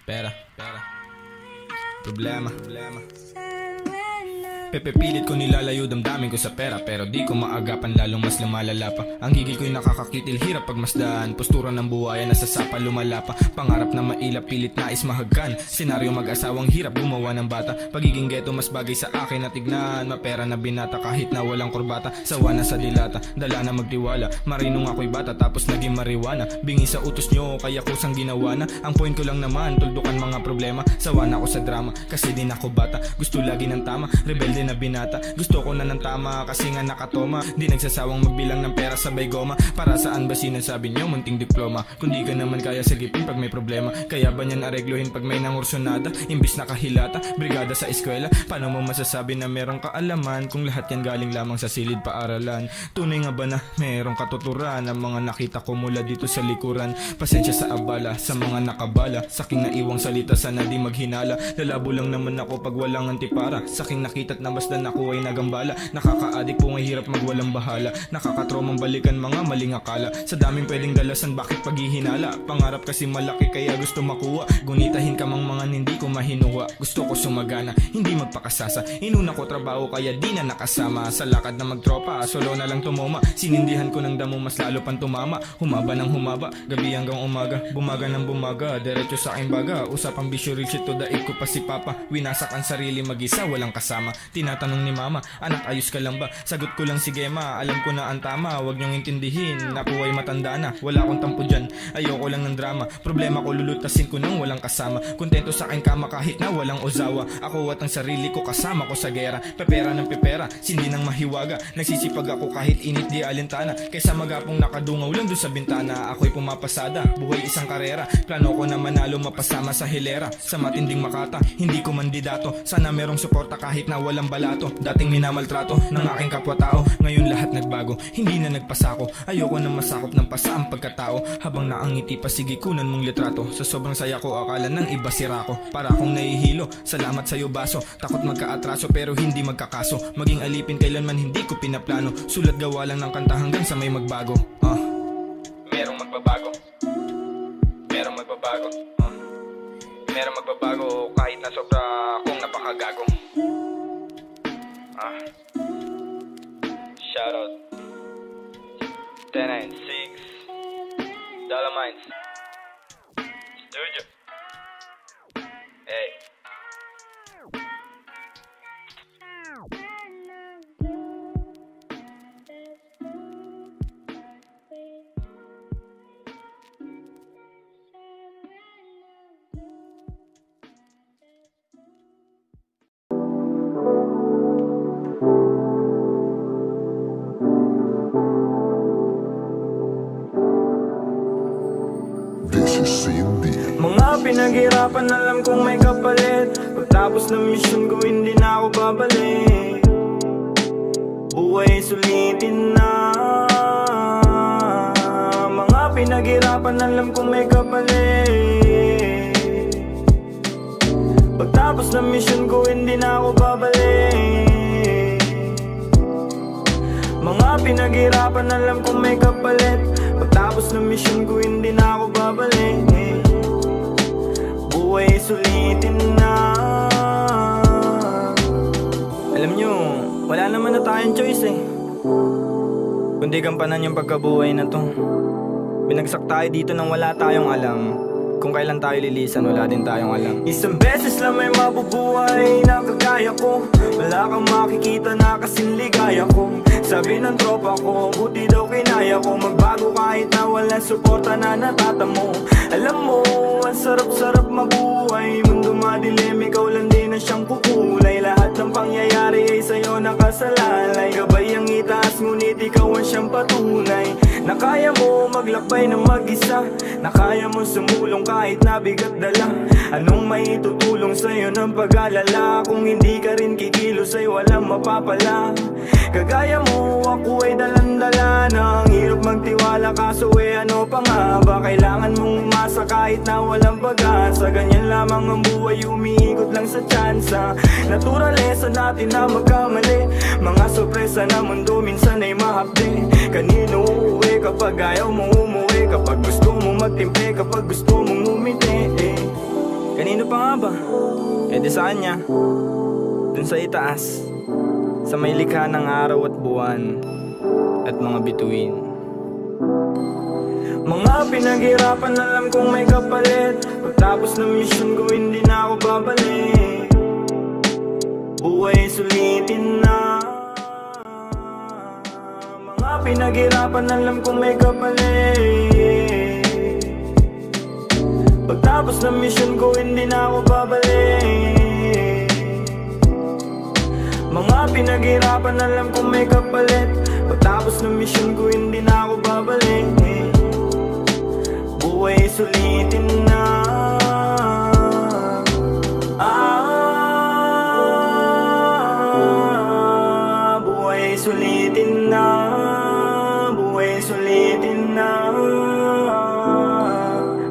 Pera. Problema. Pilit ko nilalayo damdamin ko sa pera, pero di ko maagapan, lalong mas lumalala pa. Ang gigil ko'y nakakakitil, hirap pagmasdaan. Postura ng buhayan, nasa sapa lumala pa. Pangarap na mailap, pilit nais mahagkan. Senaryo mag-asawang hirap gumawa ng bata. Pagiging ghetto mas bagay sa akin na tignan. Mapera na binata kahit na walang kurbata. Sawa na sa dilata, dala na magtiwala. Marinong ako'y bata tapos naging mariwana. Bingi sa utos nyo kaya kusang ginawa na. Ang point ko lang naman, tuldukan mga problema. Sawa na ako sa drama kasi din ako bata. Gusto lagi ng tama, rebelde na binata. Gusto ko na ng tama kasi nga nakatoma. Di nagsasawang magbilang ng pera sabay goma. Para saan ba sinasabi nyo munting diploma? Kundi ka naman kaya sagipin pag may problema. Kaya ba niyan aregluhin pag may nangursonada? Imbis na kahilata, brigada sa eskwela. Paano mo masasabi na merong kaalaman kung lahat yan galing lamang sa silid paaralan? Tunay nga ba na merong katuturan ang mga nakita ko mula dito sa likuran? Pasensya sa abala, sa mga nakabala. Saking naiwang salita sana di maghinala. Lalabo lang naman ako pag walang antipara. Saking nakita't namasdan ako ay nagambala. Nakaka-addict po ngay hirap magwalang bahala. Nakakatromang balikan mga maling akala. Sa daming pwedeng dalasan bakit paghihinala? Pangarap kasi malaki kaya gusto makuha. Gunitahin ka mang mga hindi ko mahinuha. Gusto ko sumagana, hindi magpakasasa. Inuna ko trabaho kaya di na nakasama. Sa lakad na magtropa, solo na lang tumoma. Sinindihan ko ng damo mas lalo pang tumama. Humaba ng humaba, gabi hanggang umaga. Bumaga ng bumaga, diretso sa aking baga. Usapang bisyo reach it to daig ko pa si papa. Winasak ang sarili mag-isa, walang kasama. Tinatanong ni mama, anak ayos ka lang ba? Sagot ko lang sige ma, alam ko na ang tama. Huwag niyong intindihin, ako ay matanda na. Wala akong tampo dyan, ayoko lang ng drama. Problema ko lulutasin ko nang walang kasama. Kontento sa aking kama kahit na walang ozawa. Ako at ang sarili ko kasama ko sa gera. Pepera ng pepera, sindi ng mahiwaga. Nagsisipag ako kahit init di alintana. Kaysa magapong nakadungaw lang doon sa bintana. Ako'y pumapasada, buhay isang karera. Plano ko na manalo mapasama sa hilera. Sa matinding makata, hindi ko mandidato. Sana merong suporta kahit na walang balato. Dating minamaltrato ng aking kapwa-tao. Ngayon lahat nagbago, hindi na nagpasako. Ayoko na masakop ng pasa ang pagkatao. Habang naangiti pa sige kunan mong litrato. Sa sobrang saya ko akala ng iba sira ko. Para akong nahihilo, salamat sa'yo baso. Takot magkaatraso pero hindi magkakaso. Maging alipin kailanman hindi ko pinaplano. Sulat gawa lang ng kanta hanggang sa may magbago. Merong magbabago. Merong magbabago. Merong magbabago kahit na sobra kong napakagago. Shoutout 1096 Dolomines Studio. Hey. Mga pinaghirapan alam kong may kapalit. Pagtapos ng mission ko hindi na ako babalik. Buhay sulitin na. Mga pinaghirapan alam kong may kapalit. Pagtapos ng mission ko hindi na ako babalik. Mga pinaghirapan alam kong may kapalit. Pagtapos ng mission ko hindi na ako babalik. Buhay sulitin na. Alam nyo, wala naman na tayong choice kundi gampanan yung pagkabuhay na to. Binagsak tayo dito nang wala tayong alam. Kung kailan tayo lilisan, wala din tayong alam. Isang beses lang may mabubuhay na kagaya ko. Wala kang makikita na kasing ligaya ko. Sabi ng tropa ko, buti daw kinaya ko magbago kahit na walang suporta na natatamo. Alam mo, ang sarap-sarap mabuhay. Mundo madilim, ikaw lang din ang siyang kukulay. Lahat ng pangyayari ay sa'yo nakasalalay. Gabay ang itaas, ngunit ikaw ang siyang patunay. Na kaya mo maglakbay ng mag-isa. Na kaya mo sumulong kahit nabigat dala. Anong may tutulong sa'yo ng pag-alala? Kung hindi ka rin kikilos ay walang mapapala. Kagaya mo, ako ay dalandala na. Ang hirap magtiwala kaso ano pa nga ba? Kailangan mong umasa kahit na walang pag-asa. Ganyan lamang ang buhay, umiikot lang sa tsansa. Naturalesa natin na magkamali. Mga sorpresa na mundo minsan ay mahapdi. Kanino uuwi kapag ayaw mo umuwi? magkape kapag gusto mong magtimpe, kapag gusto mong ngumiti Kanino pa nga ba? Di sa kanya, dun sa itaas, sa may likha ng araw at buwan at mga bituin. Mga pinaghirapan, alam kong may kapalit. Pagtapos ng mission ko, hindi na ako babalik. Buhay sulitin na. Mga pinaghirapan, alam kong may kapalit. Pagtapos ng mission ko, hindi na ako babalik. Mga pinaghirapan, alam kong may kapalit. Pagtapos ng mission ko, hindi na ako babalik. Buhay sulitin na. Buhay sulitin na. Buhay sulitin na.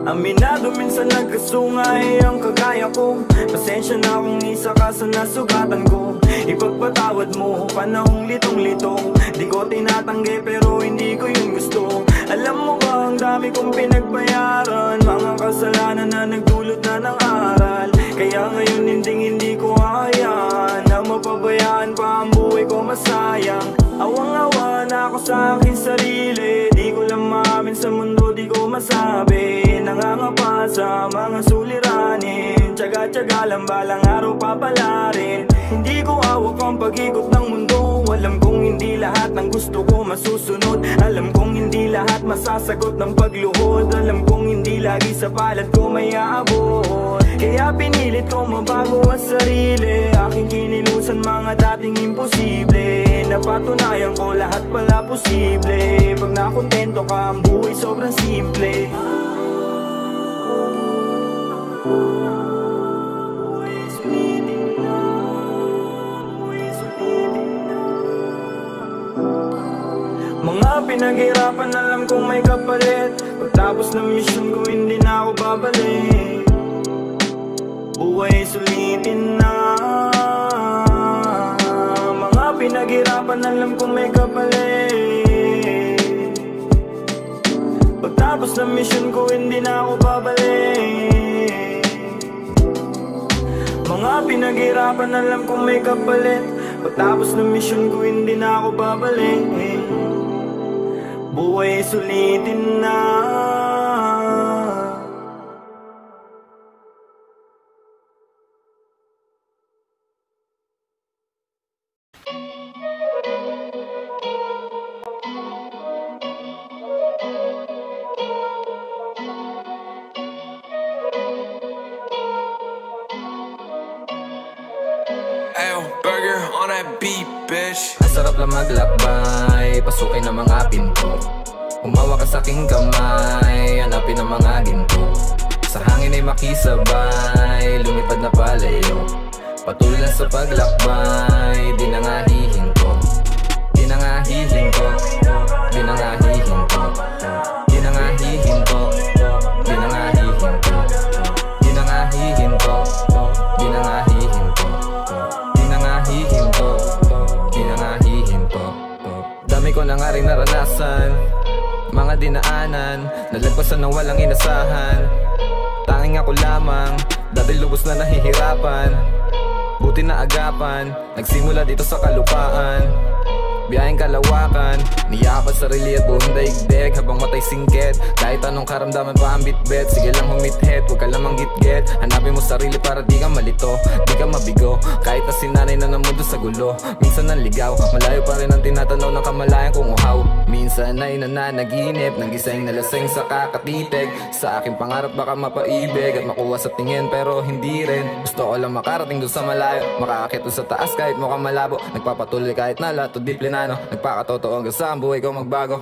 Aminado minsan nagkasungay ang kagaya ko. Pasensya na kung isa ka sa nasugatan ko. Ipagpatawad mo, panahong litong-litong. Di ko tinatanggi pero hindi ko yun gusto. Alam mo ba ang dami kong pinagbayaran, mga kasalanan na nagdulot na ng aral. Kaya ngayon hindi ko hayaan na mapabayaan pa ang buhay ko masayang. Awang-awa na ako sa aking sarili. Di ko lang maamin sa mundo, di ko masabi. Nangangapa sa mga suliranin. Tsaga-tsaga lang balang araw papalarin. Hindi ko hawak ang pag-ikot ng mundo. Alam kong hindi lahat ng gusto ko masusunod. Alam kong hindi lahat masasagot ng pagluhod. Alam kong hindi lagi sa palad ko may aabot. Kaya pinilit ko mabago ang sarili. Aking kinilusan mga dating imposible. Napatunayan ko lahat pala posible. Pag nakontento ka, ang buhay sobrang simple. Mga pinaghirapan, alam kong may kapalit. Pagtapos ng mission ko, hindi na ako babalik. Buhay sulitin na. Mga pinaghirapan, alam kong may kapalit. Pagtapos ng mission ko, hindi na ako babalik. Mga pinaghirapan, alam kong may kapalit. Pagtapos ng mission ko, hindi na ako babalik. Buhay sulitin na. Burger on that beat, bitch. Ang sarap lang maglakbay, pasukin ang mga pinto. Umawa ka sa aking kamay, hanapin ang mga ginto. Sa hangin ay makisabay, lumipad na palayo. Patuloy lang sa paglakbay, di na nga hihinto. Di na nga hihinto. Di na nga hihinto. Di na nga hihinto. Di na nga hihinto. Di na nga hihinto. Di na nga hihinto. Di na nga hihinto. Di na nga hihinto. Dami ko na nga rin naranasan, mga dinaanan, nalagpasan ng walang inasahan. Tanging ako lamang, dati lubos na nahihirapan. Buti na agapan, nagsimula dito sa kalupaan. Biyaheng kalawakan, niyapan sarili at buong daigdig. Habang matay singkit, kahit anong karamdaman pa ang bitbit. Sige lang humithit, huwag ka lamang gitgit. Hanapin mo sarili para di ka malito, di ka mabigo. Kahit na sinanay na ng mundo sa gulo, minsan nanligaw, malayo pa rin ang tinatanaw ng kamalayan kong uhaw. Minsan ay nananaginip ng gising na lasing sa kakatitig. Sa aking pangarap baka mapaibig at makuha sa tingin, pero hindi rin. Gusto ko lang makarating doon sa malayo, makakakit doon sa taas kahit mukhang malabo. Nagpapatuloy kahit na lahat o diplinano, nagpakatotoo hanggang sa ang buhay ko magbago.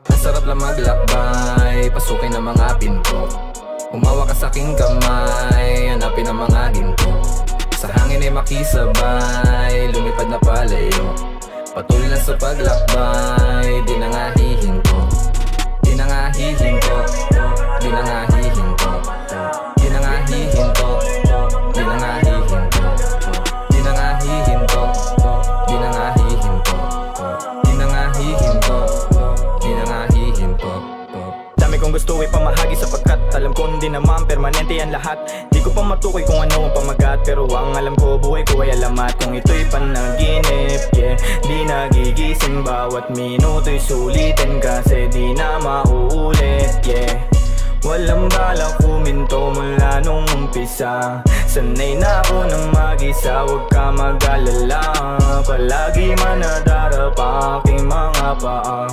Ang sarap lang maglakbay, pasukin ang mga pinto. Umawa ka sa aking kamay, hanapin ang mga ginto. Sa hangin ay makisabay, lumipad na palayo. Patuloy lang sa paglakbay, di na nga hihinto. Di na nga hihinto. Di na nga hihinto. Di na nga hihinto. Di na nga hihinto. Di na nga hihinto. Di na nga hihinto. Di na nga hihinto. Di na nga hihinto. hindi naman permanente yan lahat. Di ko pa matukoy kung ano ang pamagat, pero ang alam ko buhay ko ay alamat. Kung ito'y panaginip, yeah, di nagigising. Bawat minuto'y sulitin kasi di na mauulit, yeah. Walang balak huminto mula nung umpisa. Sanay na ako ng mag-isa, huwag ka mag-alala. Palagi manadarap aking mga paa.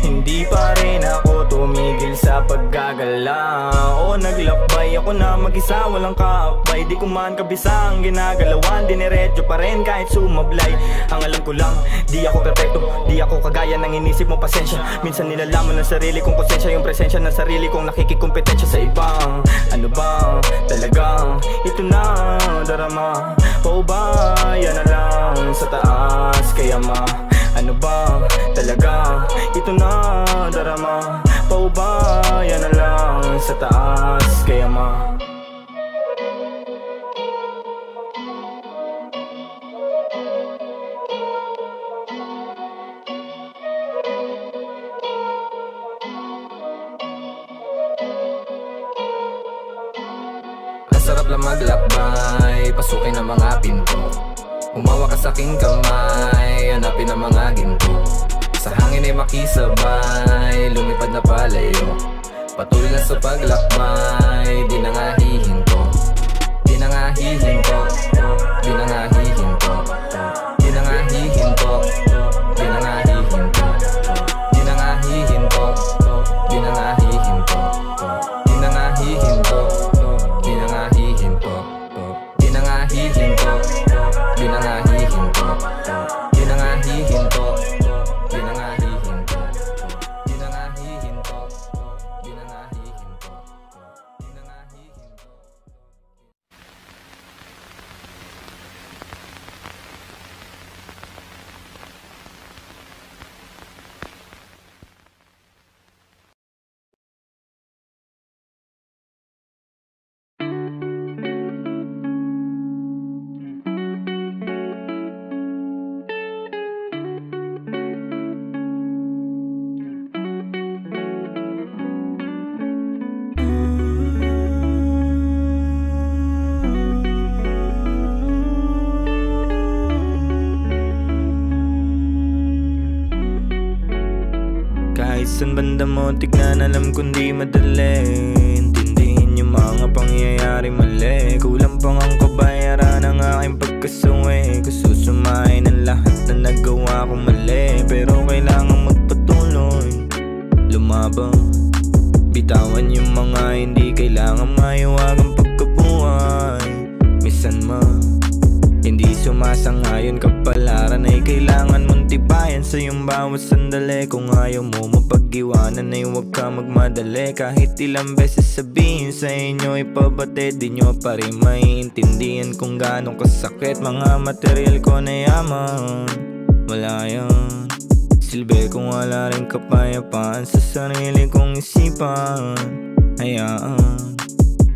Hindi pa rin ako tumigil sa paggagala. O naglakbay ako na mag-isa, walang kaakbay. Di ko man kabisa ang ginagalawan, diniretso pa rin kahit sumablay. Ang alam ko lang, di ako perfecto, di ako kagaya ng inisip mo, pasensya. Minsan nilalaman ng sarili kong konsensya, yung presensya ng sarili kong nakikikompetensya sa ibang. Ano ba talagang ito na darama? O ba yan na lang sa taas kaya ma? Ano ba talaga ito na darama? O ba yan na lang sa taas kaya ma? Sarap lang maglakbay, pasukin ang mga pinto. Umawa ka sa aking kamay, hanapin ang mga ginto. Sa hangin ay makisabay, lumipad na palayo. Patuloy na sa paglakbay, di na nga hihinto. Di na nga hihinto, di na nga hihinto. Di na nga hihinto, di na nga hihinto. Di na nga hihinto, di na nga hihinto. Di na nga hihinto, di na nga hihinto. Di na nga hihinto, di na nga hihinto. Di na nga hihinto, di na nga hihinto. Di na nga hihinto, di na nga hihinto. Di na nga hihinto. Kahit saan banda mo tignan, alam kong di madali intindihin yung mga pangyayari mali. Kulang pang ang kabayaran ng aking pagkasuwi. Kususumahin ang lahat na nagawa kong mali, pero kailangan magpatuloy, lumabang. Bitawan yung mga hindi kailangan maiwagang pagkabuhay. Minsan hindi sumasangayon, kapalaran ay kailangan mong tibayan sa iyong bawat sandali. Kung ayaw mo mapag-iwanan ay huwag ka magmadali. Kahit ilang beses sabihin sa inyo ipabate, di nyo pa rin maiintindihan kung gaano kasakit. Mga material ko na yaman, wala yan silbi kung wala rin kapayapaan sa sarili kong isipan. Hayaan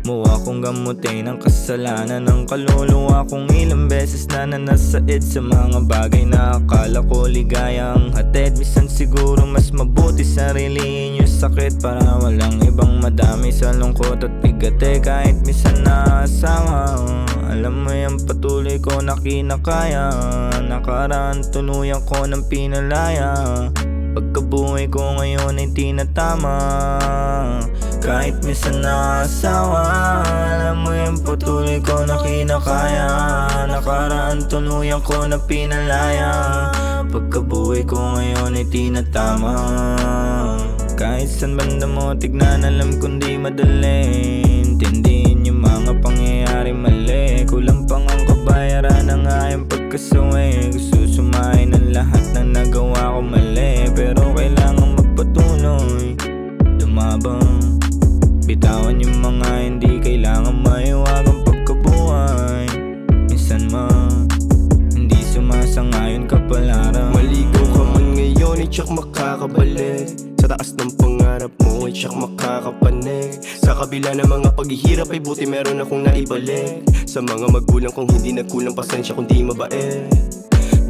mo akong gamutin ang kasalanan ng kaluluwa kong ilang beses na nanasaid sa mga bagay na akala ko ligaya ang hatid. Minsan siguro mas mabuti sarilihin yung sakit para walang ibang madami sa lungkot at bigate. Kahit minsan naasawa, alam mo yan patuloy ko na kinakaya. Nakaraan tuluyan ko ng pinalaya, pagkabuhay ko ngayon ay tinatama. Kahit minsan naasawa, alam mo yung patuloy ko na kinakaya. Nakaraan tuluyan ko na pinalaya, pagkabuhay ko ngayon ay tinatama. Kahit saan banda mo tignan, alam kong di madali intindihin yung mga pangyayari mali. Kulang pang ang kabayaran ng aking pagkasuwi. Gusto sumahin ang lahat na nagawa ko mali, pero kailangan magpatuloy, lumabang. Bitawan yung mga hindi kailangan maiwagang pagkabuhay. Minsan hindi sumasangayon kapalaran. Maligaw ka man ngayon, itsak makakabalik. Sa taas ng pangarap mo, itsak makakapanik. Sa kabila ng mga paghihirap ay buti meron akong naibalik. Sa mga magulang kong hindi nagkulang, pasensya kung di mabait.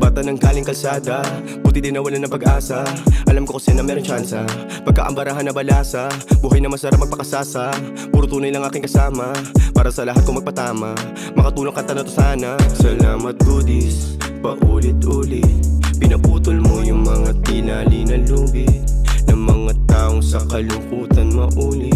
bata ng galing kalsada, buti din nawalan ng pag-asa. Alam ko kasi na meron tsansa, pagkaambarahan na balasa, buhay na masarap magpakasasa. Puro tunay lang aking kasama, para sa lahat kong magpatama. Makatulong kanta na to sana. Salamat goodies, paulit-ulit. Pinaputol mo yung mga tinali na lubid ng mga taong sa kalungkutan maulit,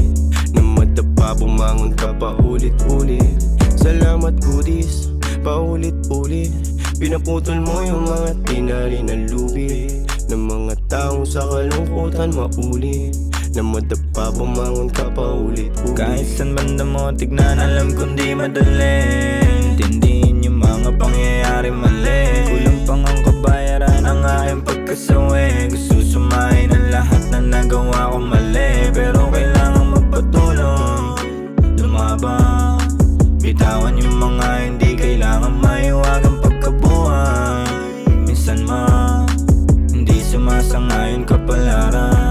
na madapa bumangon ka paulit-ulit. Salamat goodies, paulit-ulit. Pinaputol mo yung mga tinali na lubid ng mga taong sa kalungkutan maulit, na madapa bumangon ka paulit-ulit. Kahit saan banda mo tignan, alam kong di madali intindihin yung mga pangyayari mali. Kulang pang ang kabayaran ang aking pagkasawi. Gusto sumahin ang lahat na nagawa ko mali, pero kailangan magpatulong, lumabang, bitawan yung mga hindi kailangan maiwagang pagkabuhay. Minsan hindi sumasangayon kapalaran.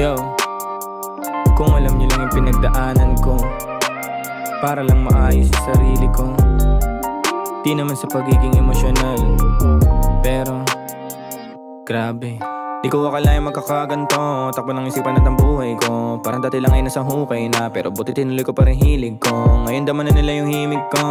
Yo, kung alam niyo lang yung pinagdaanan ko para lang maayos yung sarili ko. Di naman sa pagiging emosyonal, pero grabe. Di ko akalain magkakaganto, takbo ng isipan at ang buhay ko. Parang dati lang ay nasa hukay na, pero buti tinuloy ko pa rin hilig ko. Ngayon daman na nila yung himig ko,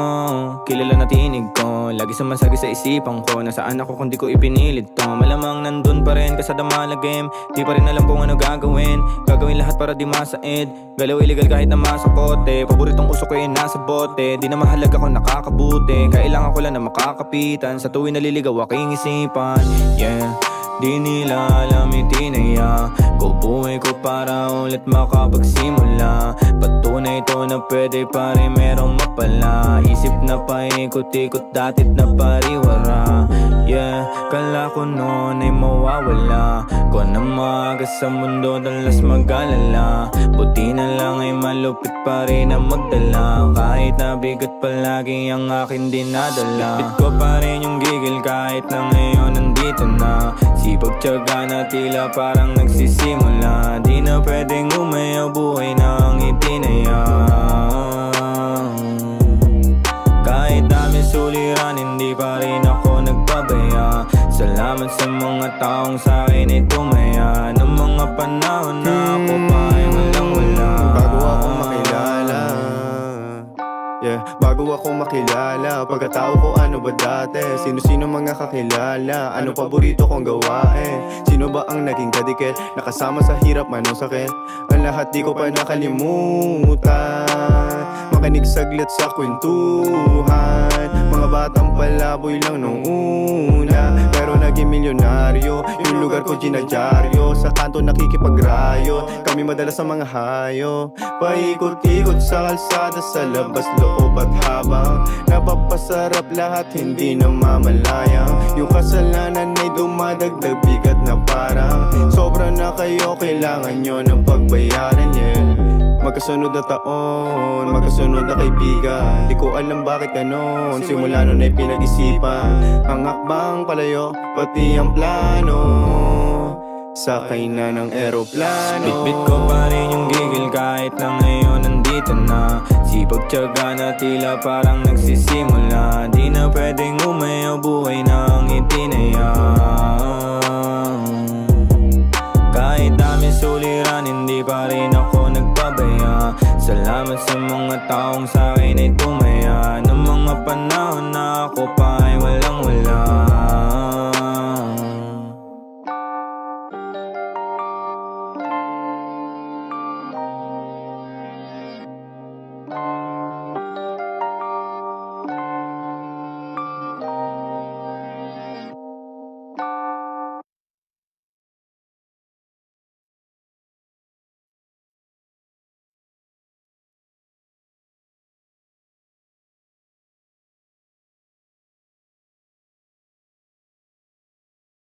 kilala na tinig ko. Lagi sumasagi sa isipan ko, nasaan ako kung di ko ipinilit to. Malamang nandun pa rin kasada malagim, di pa rin alam kung ano gagawin. Gagawin lahat para di masaid, galaw illegal kahit na masakote. Paboritong uso ko yung nasa bote, di na mahalaga kung nakakabuti. Kailangan ko lang na makakapitan, sa tuwing naliligaw aking isipan. Yeah, di nila alam itinaya ko buhay ko para ulit makapagsimula. Patunay ito na pwede pa rin merong mapala. Isip na paikot-ikot datit na pariwara. Yeah, kala ko noon ay mawawala ko na maaga sa mundo, dalas mag-alala. Buti na lang ay malupit pa rin ang magdala, kahit na bigat palagi ang akin dinadala. Bit ko pa rin yung gigil kahit na ngayon nandito na. Sipag tiyaga na tila parang nagsisimula. Di na pwedeng umayaw, buhay na ang itinaya. Kahit dami suliran, hindi pa rin ako nagpabaya. Salamat sa mga taong sa akin ay tumaya. Ng mga panahon na ako pa ay walang-wala. Bago ako makilala, yeah, bago ako makilala, pagkatao ko ano ba dati? Sino-sino mga kakilala? Ano paborito kong gawain? Sino ba ang naging kadikit? Nakasama sa hirap man o sakit? Ang lahat di ko pa nakalimutan. Makinig saglit sa kwentuhan. Mga batang palaboy lang nung una, pero naging milyonaryo. Yung lugar ko ginadyaryo, sa kanto nakikipagrayo. Kami madalas sa mga hayo, paikot-ikot sa kalsada, sa labas, loob at habang napapasarap lahat, hindi na mamalayang. Yung kasalanan ay dumadagdag, bigat na parang sobra na kayo, kailangan nyo ng pagbayaran, yeah. Magkasunod na taon, magkasunod na kaibigan. Di ko alam bakit ganon, simula nun ay pinag-isipan. Ang hakbang palayo, pati ang plano, sakay na ng eroplano. Bit-bit ko pa rin yung gigil kahit na ngayon nandito na. Sipag tiyaga na tila parang nagsisimula. Di na pwedeng umayaw, buhay na ang itinaya. Kahit dami suliran, hindi pa rin ako nagpabaya. Salamat sa mga taong sa